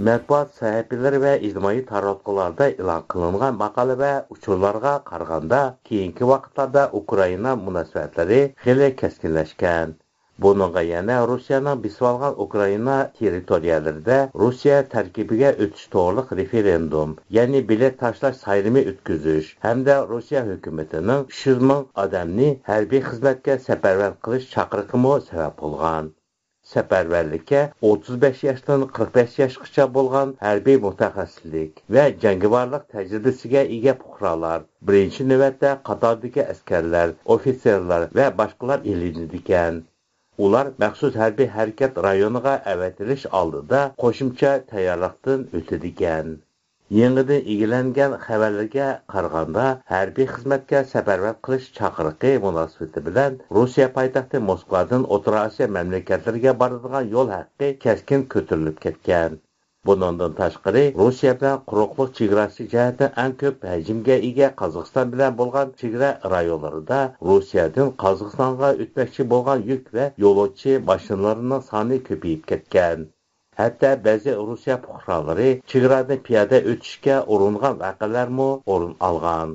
Matbuot sahifeleri ve ictimai taratqularda e'lon qilingan maqola ve uçurlarga qaraganda keyingi vaqtlarda Ukraina munosabatlari xeli keskinlashgan. Bununla yana Rusiyaning bisib olgan Ukraina territoriyalarida Rusiya tarkibiga o'tish to'g'riliq referendum, ya'ni bilet tashlash sayrimi o'tkazish hamda Rusiya hukumatining 300 ming odamni harbiy xizmatga safarbar qilish chaqiriqimi sabab bo'lgan. Səfərbərlikə 35 yaşdan 45 yaşqacha bo'lgan harbiy mutaxassislik və jangovarlıq təcrübəsinə ega fuqarolar birinci növbətdə qatardakı əsgərlər, ofitserlər və başqalar ilindikan. Ular məxsus hərbi hərəkət rayonuna əvətiliş aldıda qoşumça tayyorluqdan ötüdikan. Yenidən ilgilənən xəbərlərə qaraganda hərbi xidmətə səfərbər qilish çağırıqı münasibəti bilan Rusiya paytaxtı Moskvadan O'rta Osiyo mamlakatlarına boradigan yo'l haqqi keskin ko'tarilib ketgan. Bundan tashqari Rusiya bilan quruqlik chegarasi jihatdan eng ko'p hajmga ega Qozog'iston bilan bo'lgan chegara rayonlarida Rossiyadan Qozog'istonga o'tmoqchi bo'lgan yuk va yo'lovchi mashinalarining soni ko'payib ketgan. Hatta ba'zi Rusiya fuqarolari chegaradan piyoda o'tishga uringan vaqalarmi o'rin olgan.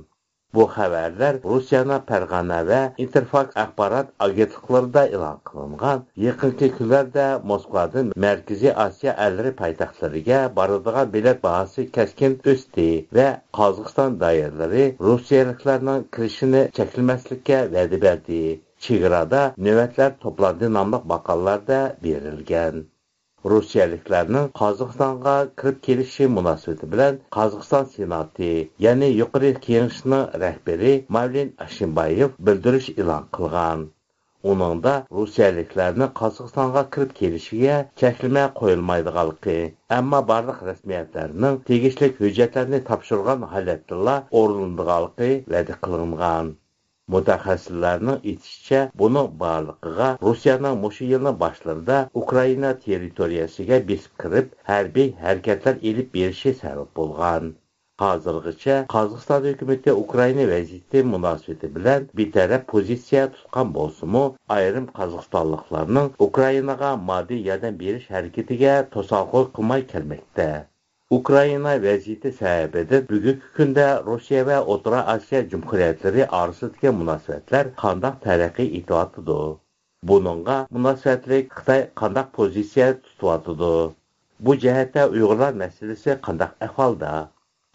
Bu xabarlar Rusiyaning Farg'ona va Interfax axborot agentliklarida e'lon qilingan. Yaqinqi kunlarda Moskvadan Markaziy Osiyo allari poytaxtlariga boradigan bilet bahosi keskin o'sdi va Qozog'iston doiralari rossiyaliklarning kirishini cheklamaslikka va'da berdi. Chegarada navbatlar to'plandi nomli maqollarda berilgan. Rusiyaliklarning Qozog'istonga kirib kelishi munosabati bilan Qozog'iston senati, ya'ni yuqori kengashining rahbari Mavlin Ashimbayev bildirish e'lon qilgan. Uningda Rusiyaliklarning Qozog'istonga kirib kelishiga cheklama qo'yilmaydiganligi, ammo barliq rasmiyatlarning tegishli hujjatlarni topshirgan holatda o'rinlanadiganligi va'da qilingan. Mutaxassislarning aytishicha, buning barligiga Rossiyaning mushu yilning boshlarida Ukraina territoriyasiga besib kirib, harbiy harakatlar elib berishi sabab bo'lgan. Hozirgacha Qozog'iston hukumati Ukraina vaziyati munosabati bilan betaraf pozitsiya tutgan bo'lsa-mu, ayrim qozog'istonliklarning Ukrainaga moddiy yordam berish harakatiga to'sqinlik qilmay kelmoqda. Ukraina vaziyati sababidir bugungi kunda Rossiya va O'rta Osiyo Cumhuriyatlari orasidagi munosabatlar qanday taraqqiy etyapti? Buningga munosabatlik Xitoy qanday pozitsiya tutyapti? Bu jihatda Uyg'urlar masalasi qanday ahvolda?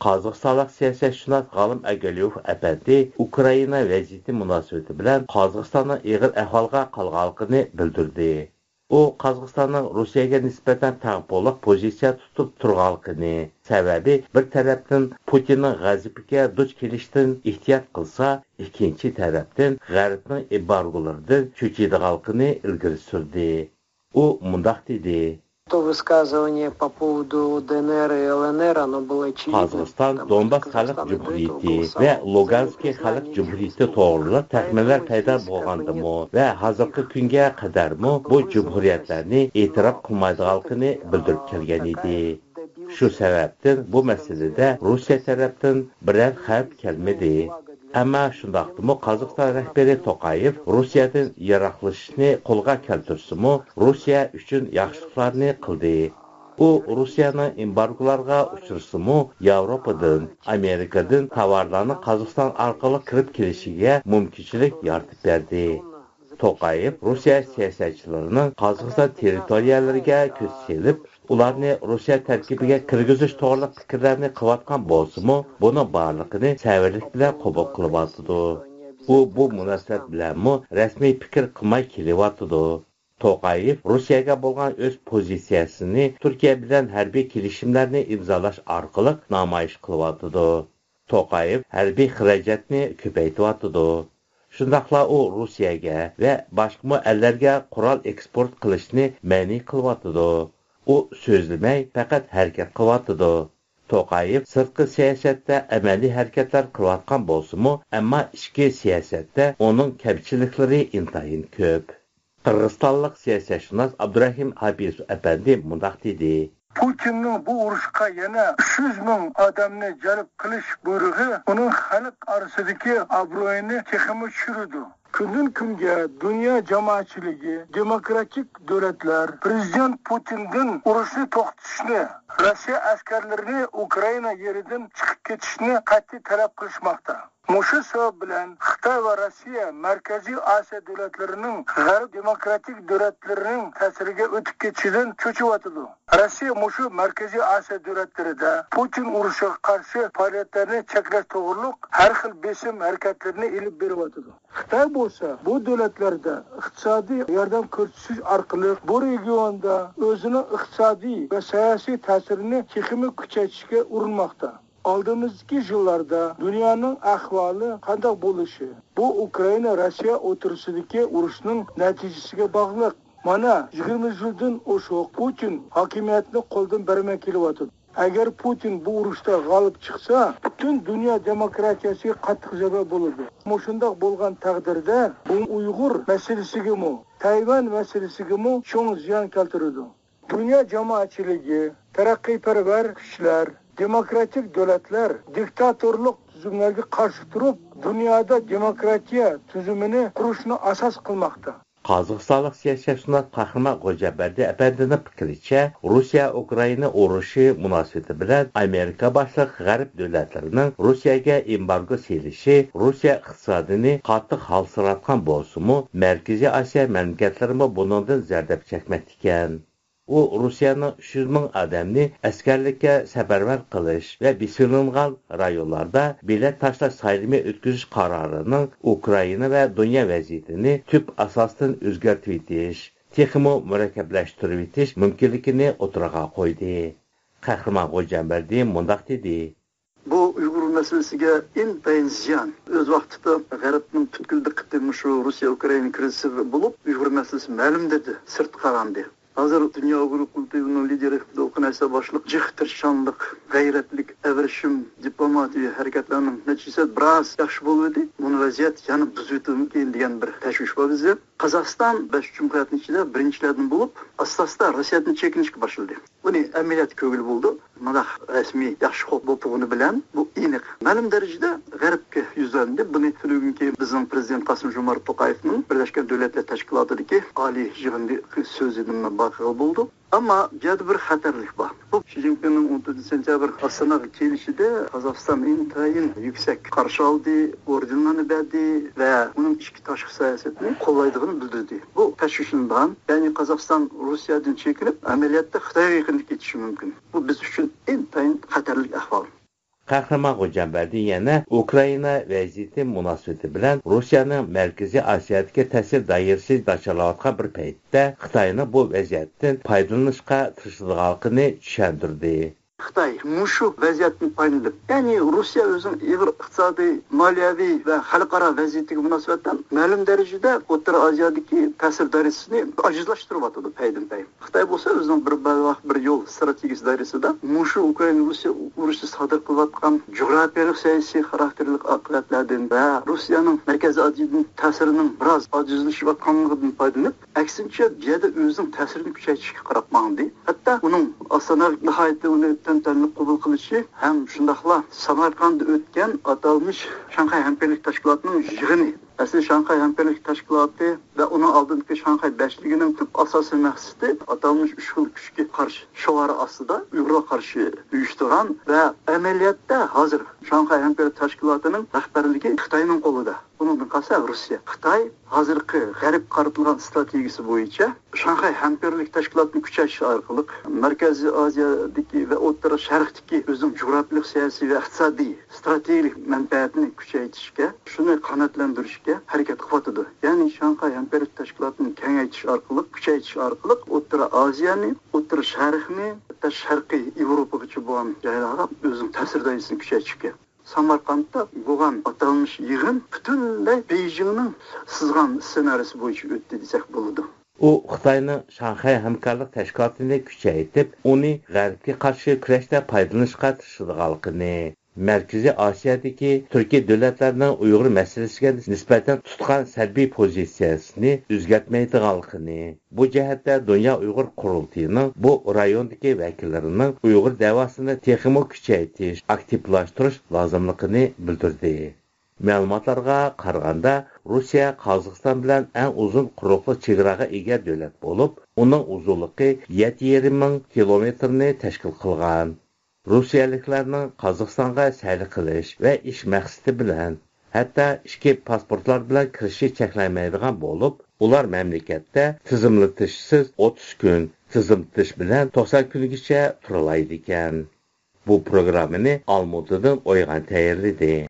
Qozog'istonlik siyosatshunos G'olim Agaliyev apandi Ukraina vaziyati munosabati bilan Qozog'istonning ig'ir ahvolga qolganligini bildirdi. U Qozog'istonning Rossiyaga nisbatan taqboliq pozitsiya tutib turganligini, sababi bir tarafdan Putinning g'azabiga duch kelishdan ehtiyot qilsa, ikkinchi tarafdan G'arbning embargolaridan cho'chiydiganligini ilgari surdi. U mundaq dedi: То высказывание по поводу ДНР и ЛНР, оно было очевидно. Qozog'iston Donbass xalq jumhuriyati va Luganskiy xalq jumhuriyati to'g'riliq taxminlar paydo bo'lgandimi va hozirgi kunga qadarmi bu jumhuriyatlarni e'tirof qilmaydiganligini bildirib kelgan edi. Shu sababdan bu masalada Rossiya tarafdan biror xavf kelmadi. Ammo shundaqdimi Qozog'iston rahbari To'qayev Rossiyadan yiroqlashishni qo'lga keltirsa-mu, Rossiya uchun yaxshiliklarni qildi. U Rossiyaning embargolarga uchrasa-mu, Yevropadan, Amerikadan tovarlarni Qozog'iston orqali kirib kelishiga mumkinchilik yaratib berdi. To'qayev Rossiya siyosatchilarining Qozog'iston territoriyalariga ko'z solib, ularni Rossiya tarkibiga kirgizish to'g'riliq fikrlarni qilayotgan bo'lsa-mu, buni barligini savirlik bilan qabul qilyapti. U bu munosabat bilanmi rasmiy fikr qilmay kelyapti. To'qayev Rossiyaga bo'lgan o'z pozitsiyasini Turkiya bilan harbiy kelishimlarni imzolash orqali namoyish qilyapti. To'qayev harbiy xarajatni ko'paytiryapti. Shundaqla u Rossiyaga va boshqa ellarga qurol eksport qilishni ma'ni qilyapti. U so'zlamay faqat harakat qilyapti. To'qayev sirtqi siyosatda amaliy harakatlar qilayotgan bo'lsa-mu, ammo ichki siyosatda uning kamchiliklari intayin ko'p. Qirg'izistonlik siyosatshunos Abdurahim Habisov apandi mundaq dedi: Putinning bu urushga yana 300 ming odamni jalb qilish buyrug'i uning xalq orasidagi obro'yini texmi tushirdi. Günden günge dünya cemaatçiligi, demokratik devletler, Prezident Putin'den urushni to'xtatishni, Rossiya askerlerini Ukrayna yeridan chiqib ketishni qat'iy talab qilishmoqda. Muşu sebep bilen Xitay ve Rossiya Merkezi Asya devletlerinin G'arb demokratik devletlerinin tesirige ötüp geçişinden cho'chiyotidu. Rossiya muşu Merkezi Asya devletlerinde Putin urushiga qarshi faaliyetlerini cheklash to'g'riliq har xil besim hareketlerini ilib beriyotidu. Xitay bo'lsa bu devletlerde iqtisodiy yordam ko'rsatish orqali bu regionda o'zining iqtisodiy ve siyosiy ta'sirini texnik kuchaytirishga urinmoqda. Aldığımızdaki yıllarda dünyanın ahvali qanday bo'lishi, bu Ukrayna Rossiya o'rtasidagi urushning natijasiga bog'liq. Mana 20 yildan o'shoq Putin hokimiyatni qo'ldan bermay kelyapti. Agar Putin bu urushda g'olib chiqsa, butun dunyo demokratiyasiga qattiq zarba bo'ladi. Shunday bo'lgan taqdirda bu Uyg'ur masalasiga, Tayvan masalasiga cho'ng ziyon keltiradi. Dünya jamoatchiligi, taraqqiyparvar kuchlar, demokratik devletler diktatörlük tüzümlerine karşı durup dünyada demokratiya tüzümünü kuruşunu asas kılmakta. Qozog'istonlik siyosatchilar Qahramon Xo'jaberdi apandining fikricha, Rossiya-Ukraina urushi munosabati bilan Amerika boshliq g'arb davlatlarining Rossiyaga embargo selishi Rossiya iqtisodini qattiq halsiratgan bo'lsa-mu, Markaziy Osiyo mamlakatlari bundan zarda chekmoqda ekan. U Rusiyanın 300 ming adamni askarlikka safarbar qilish va besilingan rayonlarda bilet tashlash saylimi o'tkazish qarorining Ukraina va dunyo vaziyatini tub asosdan o'zgartirib etish, texmo murakkablashtirish etish mumkinligini o'tirg'a qo'ydi. Qahramon Xo'jaberdi mundaq dedi: Bu Uyghur meselesiga intayin ziyan. Öz vaqtida G'arbning butkul diqqatini shu Rossiya-Ukraina krizi bo'lib, Uyghur meselesi ma'lum dedi, sirt qarandi. Hazır Dünya Uyghur Kulturining lideri Dolqin Aysa boshliq tirishchanlik, g'ayratlik, avrishim, diplomatiya harakatlarning natijasi biroz yaxshi bo'ldi. Buni vaziyat yana buzitishi mumkin degan bir tashvish bor bizda. Qozog'iston 5 Cumhuriyatning ichida birinchilardan bo'lib, asosda Rossiyadan chekinishga boshladi. Buni amaliyot ko'ngil bo'ldi. Mana rasmiy yaxshi xo'p bo'lgani bilan bu aniq. Ma'lum darajada G'arbga yuzlandi. Buni bugungi bizning prezident Qosim-Jomart To'qayevning Birlashgan Davlatlar Tashkilotidagi oliy yig'inida so'zidan baqil bo'ldi. Ama bir xatarlik var. Bu Xi Jinping'in 14 sentyabr Astana'ya gelişinde Kazakistan intayin yüksek karşı aldı, ordenlerini verdi ve bunun içki taşkı siyasetini kollaydığını bildirdi. Bu teşvişinden yani Kazakistan Rusya'dan çekilip ameliyatta Xitay'a yakınlık geçişi mümkün. Bu biz için intayin xatarlik ahval. Qahramon Xo'jaberdi yana Ukraina vaziyati munosabati bilan Rossiyaning Markaziy Osiyodagi ta'sir doirasi dachalayotgan bir paytda Xitoyning bu vaziyatdan foydalanishga tirishadiganligini tushuntirdi. Xitay muşu vaziyatni paylanib, yani Rusya o'zining ig'ir iqtisodiy, moliyaviy va xalqaro vaziyatiga munosabatdan ma'lum darajada O'rta Osiyodagi ta'sir doirasini ajizlashtiryapti paydan-pay. Xitoy bo'lsa o'zining bir yo'l strategik doirasida muşu Ukraina Rossiya urushi sodir qilayotgan jug'rafiyalik siyosiy xarakterli oqibatlardan va Rossiyaning Markaziy Osiyoning ta'sirining biroz ajizlashayotganligidan foydalanib, aksincha bu yerda o'zining ta'sirini kuchaytirishga qarab mandi. Hatto uning Ostona nihoyatda uni tantanlık qabul qilishi ham shundaqla Samarqandda o'tgan atalmış Şanghay Hamkorlik Tashkilotining yig'ini. Asli Şanghay Hamkorlik Tashkiloti va uning oldingi Şanghay Beşligining tub asosiy maqsadi atalmış 3 xil kuchga qarshi sho'ari ostida Uyg'urga qarshi uyushtirgan va amaliyotda hozir Şanghay Hamkorlik Tashkilotining rahbarligi Xitoyning qo'lida. Bundan qolsa Rossiya. Xitoy hozirgi g'arb qaratilgan strategiyasi bo'yicha Şanghay Hamkorlik Tashkilotini kuchaytirish orqali Markaziy Osiyodagi va O'rta Sharqdagi o'zining jug'rafiyalik siyosiy va iqtisodiy strategik manfaatini kuchaytirishga, shuni qanotlantirishga harakat qilyapti. Ya'ni Şanghay Hamkorlik Tashkilotini kengaytirish orqali, kuchaytirish orqali O'rta Osiyoni, O'rta Sharqni, hatto Sharqiy Yevropaga bo'lgan joylarga o'zining ta'sir doirasini kuchaytirishga Samarqandda bo'lgan atalmış yig'in butunlay Beijingning sizgan ssenariysi bo'yicha o'tdi desak bo'ladi. U Xitoyning Shanxay hamkorlik tashkilotini kuchaytirib, uni G'arbga qarshi kurashda foydalanishga tirishadiganligini, Markaziy Osiyodagi Turkiya davlatlarining Uyg'ur masalasiga nisbatan tutgan salbiy pozitsiyasini o'zgartmaydiganligini, bu jihatda Dunyo Uyg'ur qurultiyining bu rayondagi vakillarining Uyg'ur davosini texmo kuchaytirish, aktivlashtirish lozimligini bildirdi. Ma'lumotlarga qaraganda, Rossiya Qozog'iston bilan eng uzun quruqli chegaraga ega davlat bo'lib, uning uzunligi 7,5 ming kilometrni tashkil qilgan. Rossiyaliklarning Qozog'istonga sayr qilish va ish maqsadi bilan hatto ishki pasportlar bilan kirishi cheklanmaydigan bo'lib, ular mamlakatda tizimlatishsiz 30 kun, tizimlatish bilan 90 kungacha turilaydi ekan. Bu programmani Almutadan Oygan tayyorladi.